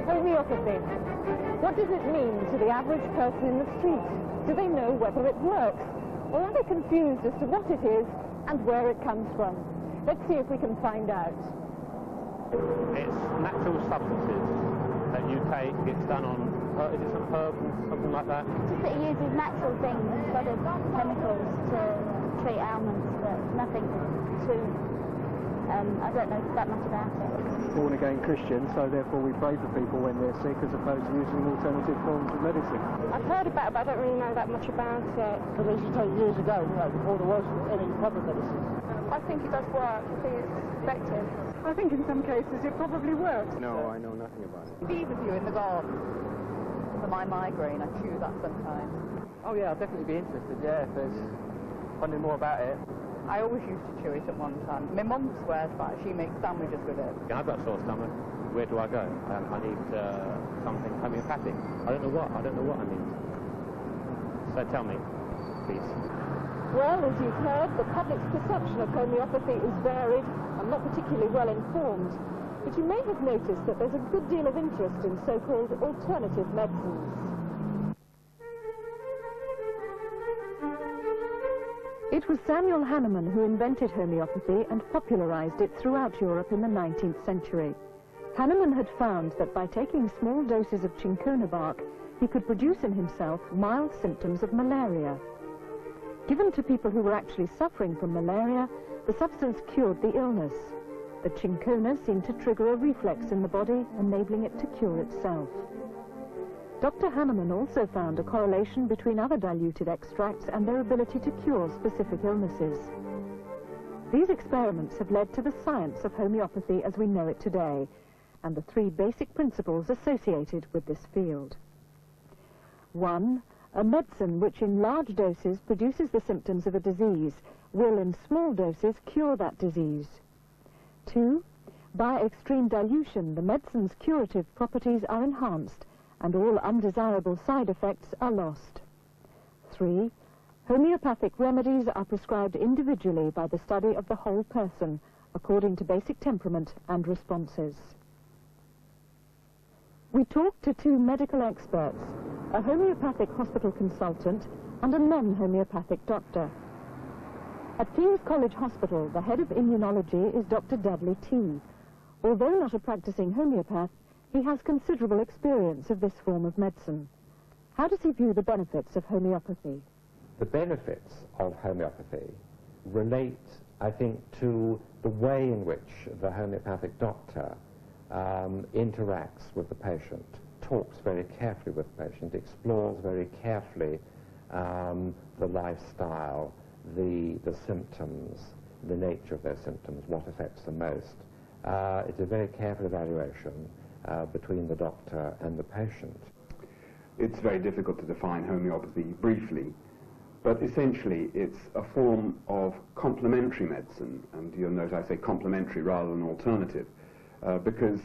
Homeopathy. What does it mean to the average person in the street? Do they know whether it works? Or are they confused as to what it is and where it comes from? Let's see if we can find out. It's natural substances that you take. It's done on, is it some herbs and something like that? Just that it uses natural things instead of chemicals to treat ailments, but nothing too, I don't know that much about it. Born-again Christian, so therefore we pray for people when they're sick as opposed to using alternative forms of medicine. I've heard about it, but I don't really know that much about it. Because they used to take years ago, you know, before there was any public medicine. I think it does work. I think it's effective. I think in some cases it probably works. No, I know nothing about it. Be with you in the garden. For my migraine, I chew that sometimes. Oh yeah, I'll definitely be interested, yeah, if there's finding more about it. I always used to chew it at one time. My mum swears by it. She makes sandwiches with it. I've got a sore stomach. Where do I go? I need something homeopathic. I don't know what I need. So tell me, please. Well, as you've heard, the public's perception of homeopathy is varied and not particularly well informed. But you may have noticed that there's a good deal of interest in so-called alternative medicines. It was Samuel Manniman who invented homeopathy and popularized it throughout Europe in the 19th century. Manniman had found that by taking small doses of cinchona bark, he could produce in himself mild symptoms of malaria. Given to people who were actually suffering from malaria, the substance cured the illness. The cinchona seemed to trigger a reflex in the body, enabling it to cure itself. Dr. Manniman also found a correlation between other diluted extracts and their ability to cure specific illnesses. These experiments have led to the science of homeopathy as we know it today, and the three basic principles associated with this field. 1. A medicine which in large doses produces the symptoms of a disease will in small doses cure that disease. 2. By extreme dilution, the medicine's curative properties are enhanced and all undesirable side effects are lost. 3. Homeopathic remedies are prescribed individually by the study of the whole person, according to basic temperament and responses. We talked to two medical experts, a homeopathic hospital consultant and a non-homeopathic doctor. At King's College Hospital, the head of immunology is Dr. Dudley T. Although not a practicing homeopath, he has considerable experience of this form of medicine. How does he view the benefits of homeopathy? The benefits of homeopathy relate, I think, to the way in which the homeopathic doctor interacts with the patient, talks very carefully with the patient, explores very carefully the lifestyle, the symptoms, the nature of their symptoms, what affects them most. It's a very careful evaluation between the doctor and the patient. It's very difficult to define homeopathy briefly, but essentially it's a form of complementary medicine, and you'll note I say complementary rather than alternative, because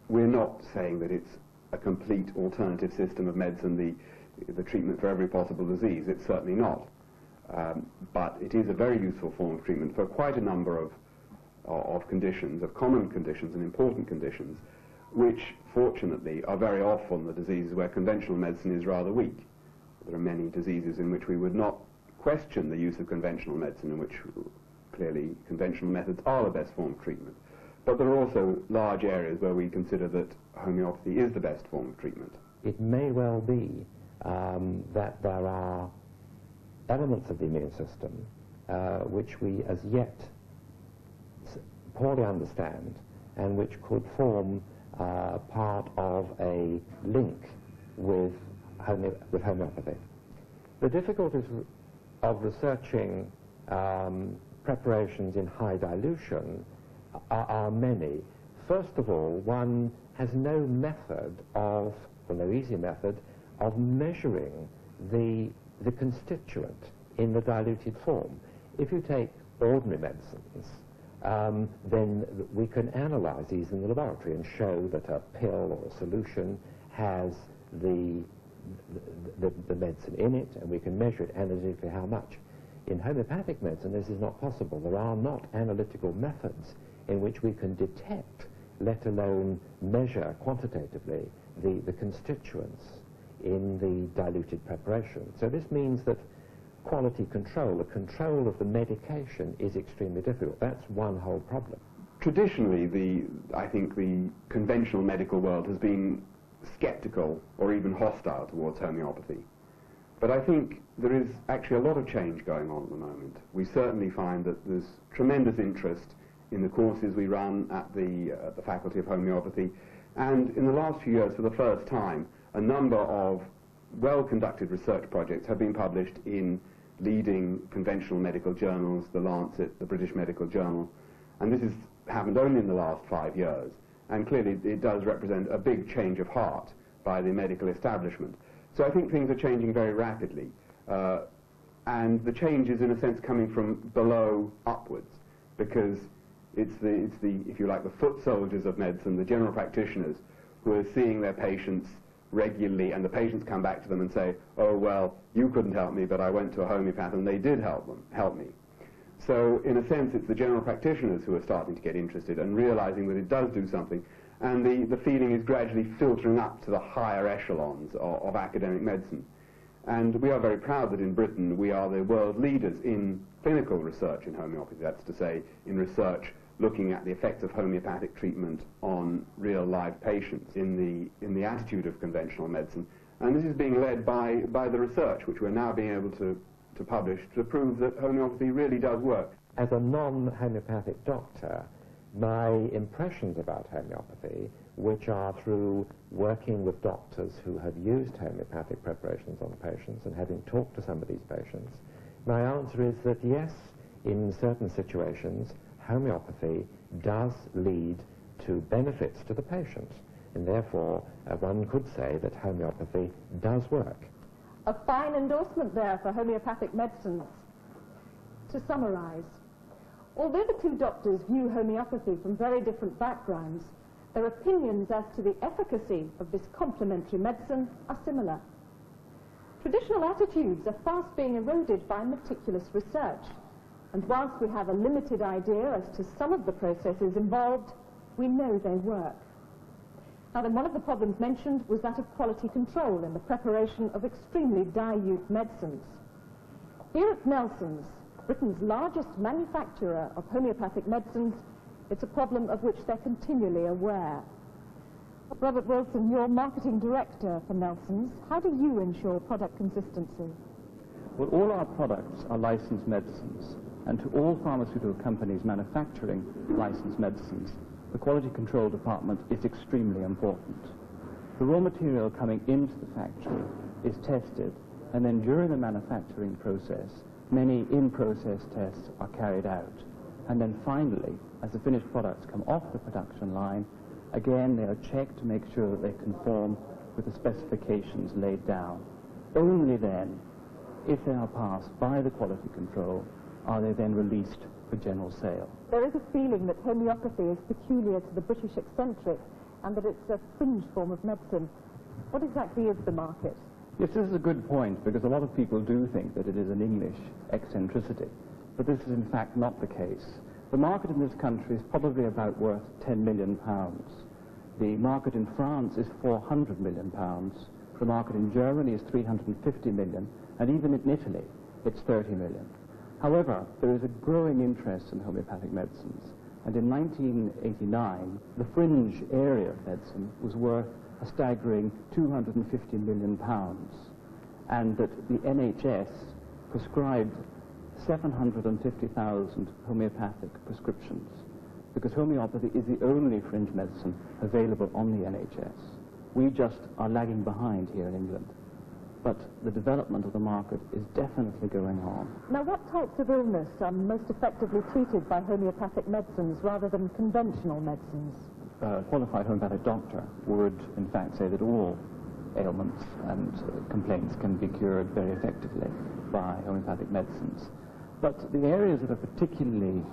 we're not saying that it's a complete alternative system of medicine, the treatment for every possible disease. It's certainly not. But it is a very useful form of treatment for quite a number of conditions, of common conditions and important conditions, which fortunately are very often the diseases where conventional medicine is rather weak. There are many diseases in which we would not question the use of conventional medicine, in which clearly conventional methods are the best form of treatment. But there are also large areas where we consider that homeopathy is the best form of treatment. It may well be that there are elements of the immune system which we as yet poorly understand and which could form part of a link with homeopathy. The difficulties of researching preparations in high dilution are many. First of all, one has no method of, well, no easy method of measuring the constituent in the diluted form. If you take ordinary medicines, then we can analyze these in the laboratory and show that a pill or a solution has the medicine in it, and we can measure it analytically how much. In homeopathic medicine, this is not possible. There are not analytical methods in which we can detect let alone measure quantitatively the constituents in the diluted preparation. So this means that quality control, the control of the medication, is extremely difficult. That's one whole problem. Traditionally, I think the conventional medical world has been skeptical or even hostile towards homeopathy. But I think there is actually a lot of change going on at the moment. We certainly find that there's tremendous interest in the courses we run at the Faculty of Homeopathy, and in the last few years, for the first time, a number of well-conducted research projects have been published in leading conventional medical journals, the Lancet, the British Medical Journal, and this has happened only in the last 5 years, and clearly it does represent a big change of heart by the medical establishment. So I think things are changing very rapidly, and the change is in a sense coming from below upwards, because it's the, if you like, the foot soldiers of medicine, the general practitioners, who are seeing their patients regularly, and the patients come back to them and say, oh, well, you couldn't help me, but I went to a homeopath and they did help me. So in a sense, it's the general practitioners who are starting to get interested and realizing that it does do something, and the feeling is gradually filtering up to the higher echelons of academic medicine. And we are very proud that in Britain we are the world leaders in clinical research in homeopathy, that's to say, in research looking at the effects of homeopathic treatment on real live patients in the attitude of conventional medicine. And this is being led by the research, which we're now being able to publish to prove that homeopathy really does work. As a non-homeopathic doctor, my impressions about homeopathy, which are through working with doctors who have used homeopathic preparations on patients and having talked to some of these patients, my answer is that yes, in certain situations, homeopathy does lead to benefits to the patient, and therefore one could say that homeopathy does work. A fine endorsement there for homeopathic medicines. To summarize, although the two doctors view homeopathy from very different backgrounds, their opinions as to the efficacy of this complementary medicine are similar. Traditional attitudes are fast being eroded by meticulous research, and whilst we have a limited idea as to some of the processes involved, we know they work. Now then, one of the problems mentioned was that of quality control in the preparation of extremely dilute medicines. Here at Nelson's, Britain's largest manufacturer of homeopathic medicines, it's a problem of which they're continually aware. Robert Wilson, you're marketing director for Nelson's. How do you ensure product consistency? Well, all our products are licensed medicines, and to all pharmaceutical companies manufacturing licensed medicines, the quality control department is extremely important. The raw material coming into the factory is tested, and then during the manufacturing process, many in-process tests are carried out. And then finally, as the finished products come off the production line, again they are checked to make sure that they conform with the specifications laid down. Only then, if they are passed by the quality control, are they then released for general sale. There is a feeling that homeopathy is peculiar to the British eccentric and that it's a fringe form of medicine. What exactly is the market? Yes, this is a good point, because a lot of people do think that it is an English eccentricity, but this is in fact not the case. The market in this country is probably about worth £10 million. The market in France is £400 million. The market in Germany is £350 million, and even in Italy, it's £30 million. However, there is a growing interest in homeopathic medicines, and in 1989, the fringe area of medicine was worth a staggering £250 million, and that the NHS prescribed 750,000 homeopathic prescriptions, because homeopathy is the only fringe medicine available on the NHS. We just are lagging behind here in England. But the development of the market is definitely going on. Now, what types of illness are most effectively treated by homeopathic medicines rather than conventional medicines? A qualified homeopathic doctor would, in fact, say that all ailments and complaints can be cured very effectively by homeopathic medicines. But the areas that are particularly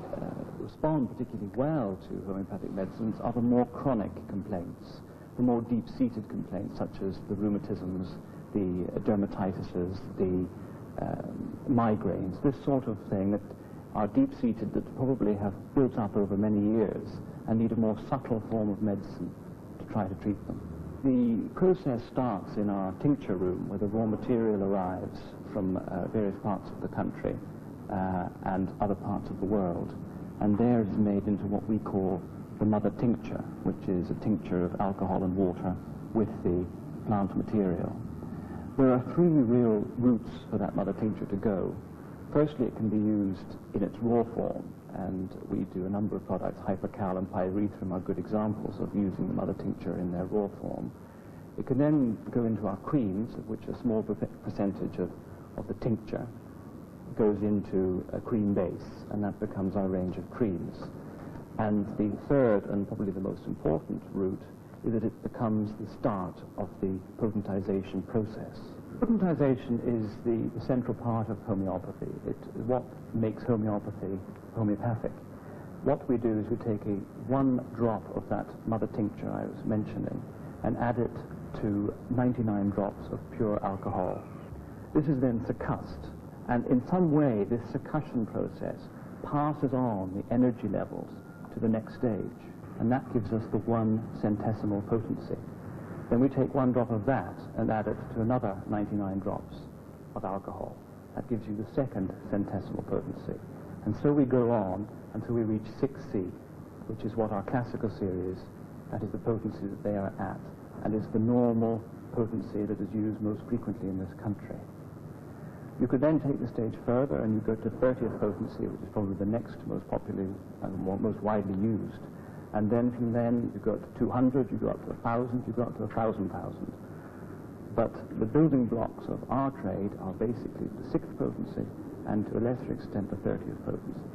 respond particularly well to homeopathic medicines are the more chronic complaints, the more deep-seated complaints, such as the rheumatisms, the dermatitises, the migraines, this sort of thing that are deep-seated, that probably have built up over many years and need a more subtle form of medicine to try to treat them. The process starts in our tincture room, where the raw material arrives from various parts of the country and other parts of the world, and there it is made into what we call the mother tincture, which is a tincture of alcohol and water with the plant material. There are three real routes for that mother tincture to go. Firstly, it can be used in its raw form, and we do a number of products. Hypercal and pyrethrum are good examples of using the mother tincture in their raw form. It can then go into our creams, of which a small percentage of the tincture goes into a cream base, and that becomes our range of creams. And the third, and probably the most important route, is that it becomes the start of the potentization process. Potentization is the central part of homeopathy. It's what makes homeopathy homeopathic. What we do is we take one drop of that mother tincture I was mentioning and add it to 99 drops of pure alcohol. This is then succussed, and in some way this succussion process passes on the energy levels to the next stage, and that gives us the 1 centesimal potency. Then we take 1 drop of that and add it to another 99 drops of alcohol. That gives you the 2nd centesimal potency. And so we go on until we reach 6C, which is what our classical series, that is the potency that they are at, and is the normal potency that is used most frequently in this country. You could then take the stage further and you go to 30th potency, which is probably the next most popularly and most widely used. And then from then you go to 200, you go up to 1,000, you go up to 1,000,000. But the building blocks of our trade are basically the 6th potency and to a lesser extent the 30th potency.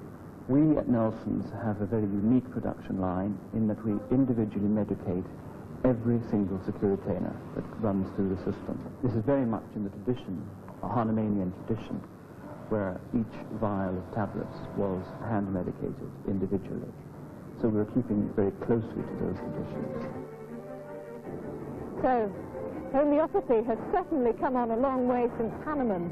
We at Nelson's have a very unique production line in that we individually medicate every single securitainer that runs through the system. This is very much in the tradition, a Hahnemannian tradition, where each vial of tablets was hand-medicated individually. So we're keeping very closely to those traditions. So, homeopathy has certainly come on a long way since Manniman.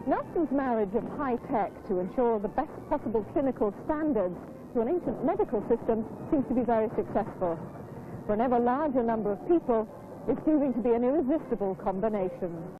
Nelson's marriage of high tech to ensure the best possible clinical standards to an ancient medical system seems to be very successful. For an ever larger number of people, it's proving to be an irresistible combination.